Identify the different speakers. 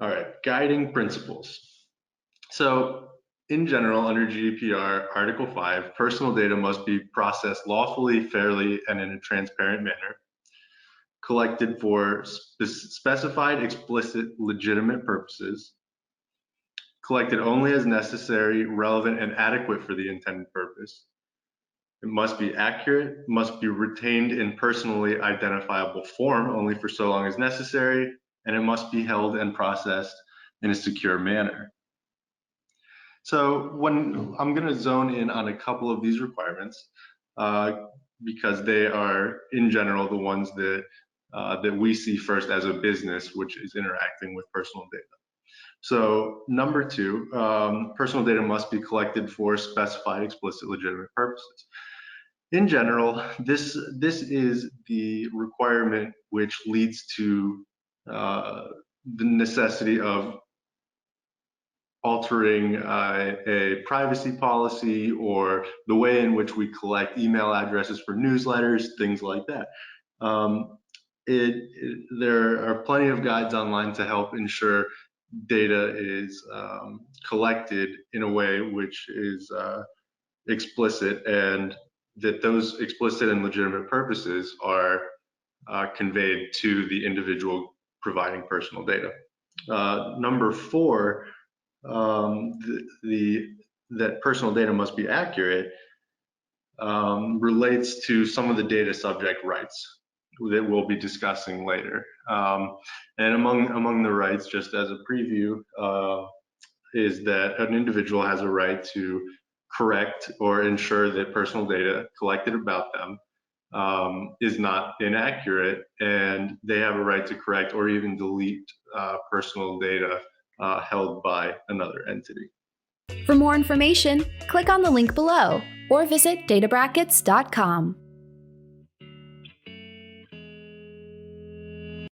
Speaker 1: All right, guiding principles. So in general, under GDPR, Article 5, personal data must be processed lawfully, fairly, and in a transparent manner, collected for specified, explicit, legitimate purposes, collected only as necessary, relevant, and adequate for the intended purpose. It must be accurate, must be retained in personally identifiable form only for so long as necessary, and it must be held and processed in a secure manner. So when I'm going to zone in on a couple of these requirements, because they are in general the ones that that we see first as a business, which is interacting with personal data. So number 2, personal data must be collected for specified, explicit, legitimate purposes. In general, this is the requirement which leads to the necessity of altering a privacy policy or the way in which we collect email addresses for newsletters, things like that. There are plenty of guides online to help ensure data is collected in a way which is explicit, and that those explicit and legitimate purposes are conveyed to the individual providing personal data. Number 4, that personal data must be accurate relates to some of the data subject rights that we'll be discussing later. And among the rights, just as a preview, is that an individual has a right to correct or ensure that personal data collected about them is not inaccurate, and they have a right to correct or even delete personal data held by another entity.
Speaker 2: For more information, click on the link below or visit databrackets.com.